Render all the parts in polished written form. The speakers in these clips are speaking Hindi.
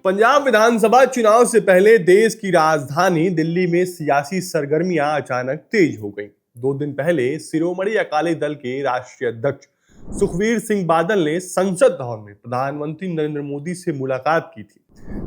पंजाब विधानसभा चुनाव से पहले देश की राजधानी दिल्ली में सियासी सरगर्मियां अचानक तेज हो गईं। 2 दिन पहले शिरोमणि अकाली दल के राष्ट्रीय अध्यक्ष सुखबीर सिंह बादल ने संसद भवन में प्रधानमंत्री नरेंद्र मोदी से मुलाकात की थी।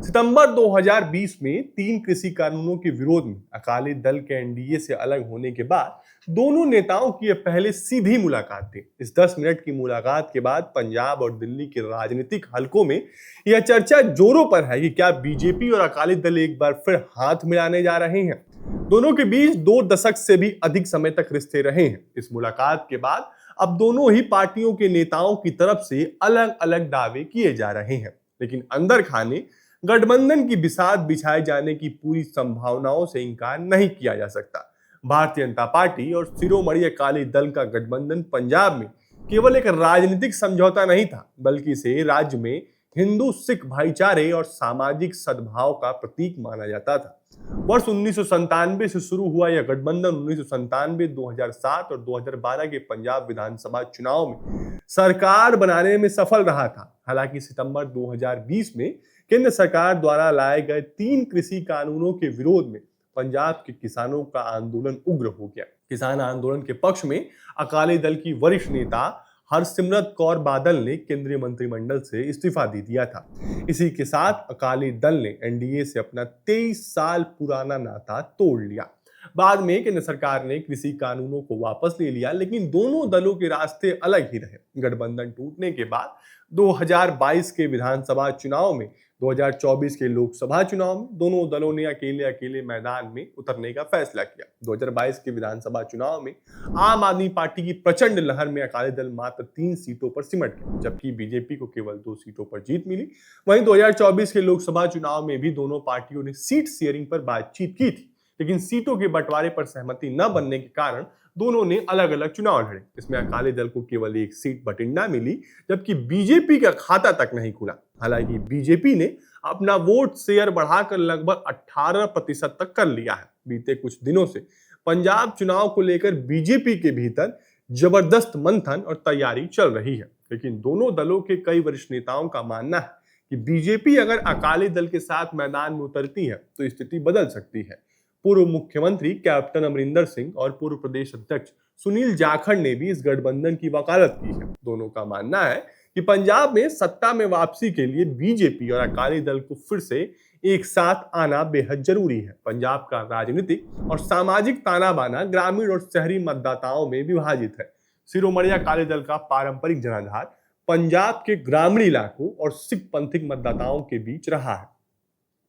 सितंबर 2020 में 3 कृषि कानूनों के विरोध में अकाली दल के एनडीए से अलग होने के बाद दोनों नेताओं की यह पहले सीधी मुलाकात थी। इस 10 मिनट की मुलाकात के बाद पंजाब और दिल्ली के राजनीतिक हलकों में यह चर्चा जोरों पर है कि क्या बीजेपी और अकाली दल एक बार फिर हाथ मिलाने जा रहे हैं। दोनों के बीच 2 दशक से भी अधिक समय तक रिश्ते रहे हैं। इस मुलाकात के बाद अब दोनों ही पार्टियों के नेताओं की तरफ से अलग अलग दावे किए जा रहे हैं, लेकिन अंदर खाने गठबंधन की बिसात बिछाए जाने की पूरी संभावनाओं से इनकार नहीं किया जा सकता। भारतीय जनता पार्टी और शिरोमणि अकाली दल का गठबंधन पंजाब में केवल एक राजनीतिक समझौता नहीं था, बल्कि इसे राज्य में हिंदू सिख भाईचारे और सामाजिक सद्भाव का प्रतीक माना जाता था। वर्ष 1997 से शुरू हुआ यह गठबंधन 1997, 2007 और 2012 के पंजाब विधानसभा चुनाव में सरकार बनाने में सफल रहा था। हालांकि सितंबर 2020 में केंद्र सरकार द्वारा लाए गए 3 कृषि कानूनों के विरोध में पंजाब के किसानों का आंदोलन उग्र हो गया। किसान आंदोलन के पक्ष में अकाली दल की वरिष्ठ नेता हरसिमरत कौर बादल ने केंद्रीय मंत्रिमंडल से इस्तीफा दे दिया था। इसी के साथ अकाली दल ने एनडीए से अपना 23 साल पुराना नाता तोड़ लिया। बाद में केंद्र सरकार ने कृषि कानूनों को वापस ले लिया, लेकिन दोनों दलों के रास्ते अलग ही रहे। गठबंधन टूटने के बाद 2022 के विधानसभा चुनाव में 2024 के लोकसभा चुनाव में दोनों दलों ने अकेले अकेले मैदान में उतरने का फैसला किया। 2022 के विधानसभा चुनाव में आम आदमी पार्टी की प्रचंड लहर में अकाली दल मात्र 3 सीटों पर सिमट गया, जबकि बीजेपी को केवल 2 सीटों पर जीत मिली। वहीं 2024 के लोकसभा चुनाव में भी दोनों पार्टियों ने सीट शेयरिंग पर बातचीत की थी, लेकिन सीटों के बंटवारे पर सहमति न बनने के कारण दोनों ने अलग अलग चुनाव लड़े। इसमें अकाली दल को केवल 1 सीट बठिंडा मिली, जबकि बीजेपी का खाता तक नहीं खुला। हालांकि बीजेपी ने अपना वोट शेयर बढ़ाकर लगभग 18% तक कर लिया है। बीते कुछ दिनों से पंजाब चुनाव को लेकर बीजेपी के भीतर जबरदस्त मंथन और तैयारी चल रही है, लेकिन दोनों दलों के कई वरिष्ठ नेताओं का मानना है कि बीजेपी अगर अकाली दल के साथ मैदान में उतरती है तो स्थिति बदल सकती है। पूर्व मुख्यमंत्री कैप्टन अमरिंदर सिंह और पूर्व प्रदेश अध्यक्ष सुनील जाखड़ ने भी इस गठबंधन की वकालत की है। दोनों का मानना है कि पंजाब में सत्ता में वापसी के लिए बीजेपी और अकाली दल को फिर से एक साथ आना बेहद जरूरी है। पंजाब का राजनीतिक और सामाजिक ताना बाना ग्रामीण और शहरी मतदाताओं में विभाजित है। शिरोमणि अकाली दल का पारंपरिक जनाधार पंजाब के ग्रामीण इलाकों और सिख पंथिक मतदाताओं के बीच रहा है,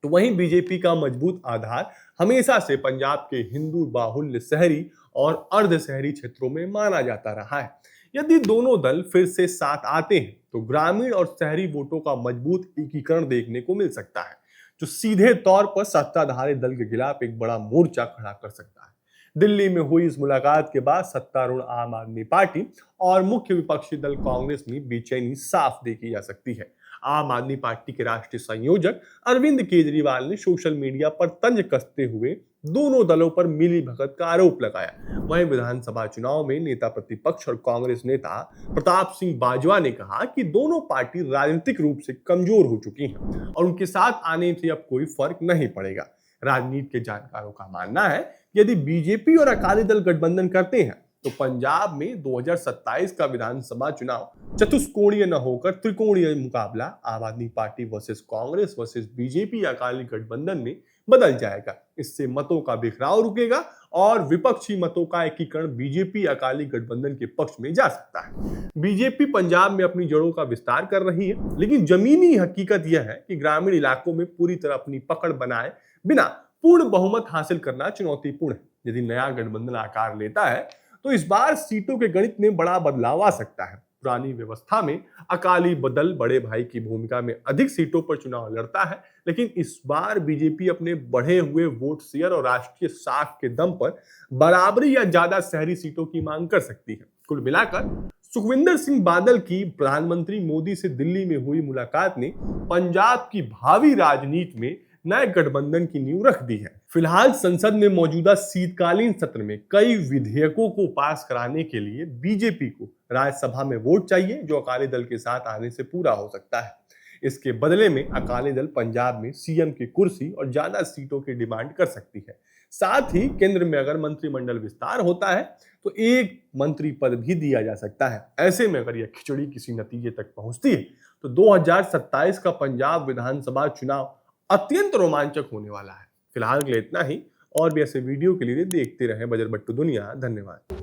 तो वहीं बीजेपी का मजबूत आधार हमेशा से पंजाब के हिंदू बाहुल्य शहरी और अर्ध शहरी क्षेत्रों में माना जाता रहा है। यदि दोनों दल फिर से साथ आते हैं तो ग्रामीण और शहरी वोटों का मजबूत एकीकरण देखने को मिल सकता है, जो सीधे तौर पर सत्ताधारी दल के खिलाफ एक बड़ा मोर्चा खड़ा कर सकता है। दिल्ली में हुई इस मुलाकात के बाद सत्तारूढ़ आम आदमी पार्टी और मुख्य विपक्षी दल कांग्रेस में बेचैनी साफ देखी जा सकती है। आम आदमी पार्टी के राष्ट्रीय संयोजक अरविंद केजरीवाल ने सोशल मीडिया पर तंज कसते हुए दोनों दलों पर मिलीभगत का आरोप लगाया। वहीं विधानसभा चुनाव में नेता प्रतिपक्ष और कांग्रेस नेता प्रताप सिंह बाजवा ने कहा कि दोनों पार्टी राजनीतिक रूप से कमजोर हो चुकी हैं और उनके साथ आने से अब कोई फर्क नहीं पड़ेगा। राजनीति के जानकारों का मानना है कि यदि बीजेपी और अकाली दल गठबंधन करते हैं तो पंजाब में 2027 का विधानसभा चुनाव चतुष्कोणीय न होकर त्रिकोणीय मुकाबला आम आदमी party versus Congress versus BJP Akali गठबंधन में बदल जाएगा। इससे मतों का बिखराव रुकेगा और विपक्षी मतों का एकीकरण बीजेपी अकाली गठबंधन के पक्ष में जा सकता है। बीजेपी पंजाब में अपनी जड़ों का विस्तार कर रही है, लेकिन जमीनी हकीकत यह है कि ग्रामीण इलाकों में पूरी तरह अपनी पकड़ बनाए बिना पूर्ण बहुमत हासिल करना चुनौतीपूर्ण है। यदि नया गठबंधन आकार लेता है तो इस बार सीटों के गणित में बड़ा बदलाव आ सकता है। पुरानी व्यवस्था में अकाली दल बड़े भाई की भूमिका में अधिक सीटों पर चुनाव लड़ता है, लेकिन इस बार बीजेपी अपने बढ़े हुए वोट शेयर और राष्ट्रीय साख के दम पर बराबरी या ज्यादा शहरी सीटों की मांग कर सकती है। कुल मिलाकर सुखविंदर सिंह बादल की प्रधानमंत्री मोदी से दिल्ली में हुई मुलाकात ने पंजाब की भावी राजनीति में नए गठबंधन की नींव रख दी है। फिलहाल संसद में मौजूदा शीतकालीन सत्र में कई विधेयकों को पास कराने के लिए बीजेपी को राज्यसभा में वोट चाहिए, जो अकाली दल के साथ आने से पूरा हो सकता है। इसके बदले में अकाली दल पंजाब में सीएम की कुर्सी और ज्यादा सीटों की डिमांड कर सकती है। साथ ही केंद्र में अगर मंत्रिमंडल विस्तार होता है तो एक मंत्री पद भी दिया जा सकता है। ऐसे में अगर यह खिचड़ी किसी नतीजे तक पहुंचती है तो 2027 का पंजाब विधानसभा चुनाव अत्यंत रोमांचक होने वाला है। फिलहाल के लिए इतना ही। और भी ऐसे वीडियो के लिए देखते रहें बजरबट्टू दुनिया। धन्यवाद।